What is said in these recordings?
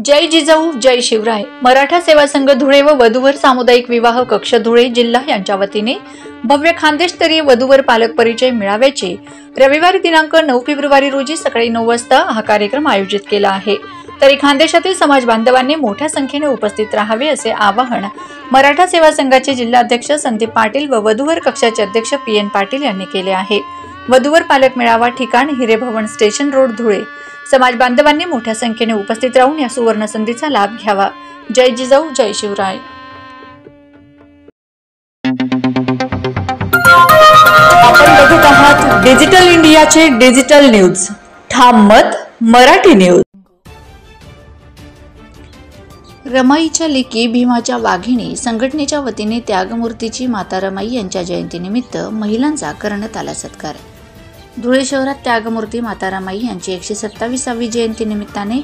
जय जिजाऊ जय शिवराय मराठा सेवा संघ धुळे व वधूवर सामुदायिक विवाह कक्ष धुळे जिल्हा यांच्या वतीने भव्य खानदेशस्तरीय वधूवर पालक परिचय मेळाव्याचे रविवारी दिनांक 9 फेब्रुवारी रोजी सकाळी 9 वाजता हा कार्यक्रम आयोजित केला आहे। तरी खानदेशातील समाज बांधवांनी मोठ्या संख्येने उपस्थित राहावे असे आवाहन मराठा सेवा संघाचे जिल्हाध्यक्ष संदीप पाटील व वधूवर कक्षाचे अध्यक्ष PN पाटील यांनी केले आहे। वधूवर पालक मेळावा ठिकाण हिरेभवन स्टेशन रोड धुळे। समाज बांधवांनी मोठ्या संख्येने उपस्थित राहून या सुवर्ण संधीचा लाभ घ्यावा। जय जिजाऊ जय शिवराय। आपण बघत आहात डिजिटल इंडियाचे डिजिटल न्यूज ठाम मत मराठी न्यूज। रमाईच्या लेकी भीमाच्या वाघिणी संघटनेच्या वतीने त्यागमूर्तीची माता रमाई यांच्या जयंतीनिमित्त महिलांचा करण्यात आला सत्कार। धुळे शहरात त्यागमूर्ती माता रमाई यांची 127वी जयंती निमित्ताने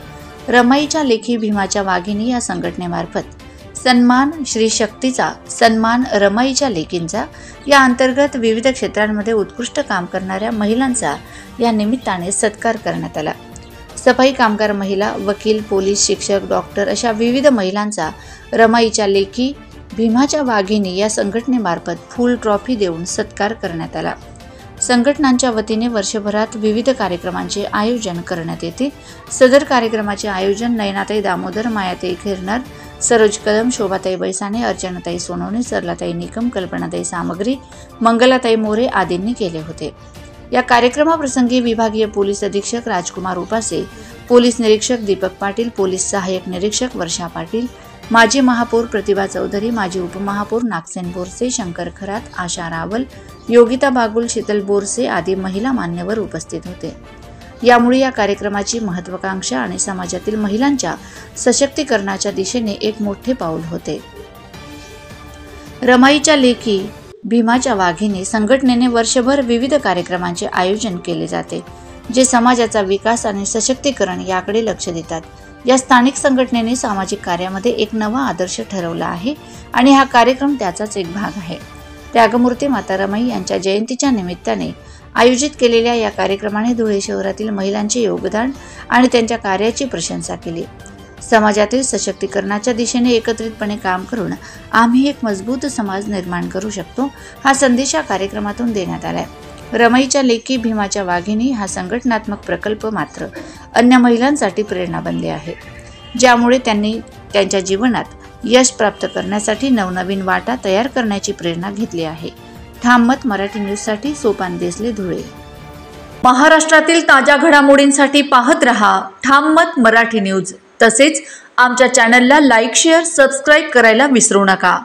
रमाईच्या लेकी भीमाच्या वाघिणी या संघटनेमार्फत सन्मान श्री शक्तीचा सन्मान रमाईच्या लेकींचा या अंतर्गत विविध क्षेत्रांमध्ये उत्कृष्ट काम करणाऱ्या महिलांचा या निमित्ताने सत्कार करण्यात आला। सफाई कामगार महिला, वकील, पोलीस, शिक्षक, डॉक्टर अशा विविध महिलांचा रमाईच्या लेकी भीमाच्या वाघिणी या संघटनेमार्फत फुल ट्रॉफी देऊन सत्कार करण्यात आला। संघटनांच्या वतीने वर्षभरात विविध कार्यक्रमांचे आयोजन करण्यात येते। सदर कार्यक्रमाचे आयोजन नयनाताई दामोदर, मायाताई खिरणार, सरोज कदम, शोभाताई बैसाने, अर्चनाताई सोनवणे, सरलाताई निकम, कल्पनाताई सामग्री, मंगलाताई मोरे आदींनी केले होते। या कार्यक्रमाप्रसंगी विभागीय पोलीस अधीक्षक राजकुमार उपासे, पोलीस निरीक्षक दीपक पाटील, पोलीस सहाय्यक निरीक्षक वर्षा पाटील, माजी महापौर प्रतिभा चौधरी, माजी उपमहापौर नागसेन बोरसे, शंकर खरात, आशा रावल, योगिता बागुल, शीतल बोरसे आदी महिला मान्यवर उपस्थित होते। यामुळे या कार्यक्रमाची महत्त्वाकांक्षा आणि समाजातील महिलांच्या सशक्तीकरणाच्या दिशेने एक मोठे पाऊल होते। रमाईच्या लेकी भीमाच्या वाघिणी संघटनेने वर्षभर विविध कार्यक्रमांचे आयोजन केले जाते, जे समाजाचा विकास आणि सशक्तीकरण याकडे लक्ष देतात। या स्थानिक संघटनेने सामाजिक कार्यामध्ये एक नवा आदर्श ठरवला आहे आणि हा कार्यक्रम त्याचाच एक भाग आहे। त्यागमूर्ती माता रमाई यांच्या जयंतीच्या निमित्ताने आयोजित केलेल्या या कार्यक्रमाने धुळे शहरातील महिलांचे योगदान आणि त्यांच्या कार्याची प्रशंसा केली। समाजातील सशक्तीकरणाच्या दिशेने एकत्रितपणे काम करून आम्ही एक मजबूत समाज निर्माण करू शकतो, हा संदेश या कार्यक्रमातून देण्यात आलाय। रमाईच्या लेकी भीमाच्या वाघिणी हा संघटनात्मक प्रकल्प मात्र अन्य महिलांसाठी प्रेरणा बनले आहे, ज्यामुळे त्यांनी त्यांच्या जीवनात यश प्राप्त करण्यासाठी नवनवीन वाटा तयार करण्याची प्रेरणा घेतली आहे। ठाम मत मराठी न्यूज साठी सोपान देसले धुळे। महाराष्ट्रातील ताज्या घडामोडींसाठी पाहत रहा ठाम मत मराठी न्यूज। तसेच आमच्या चॅनलला लाईक, शेअर, सबस्क्राईब करायला विसरू नका।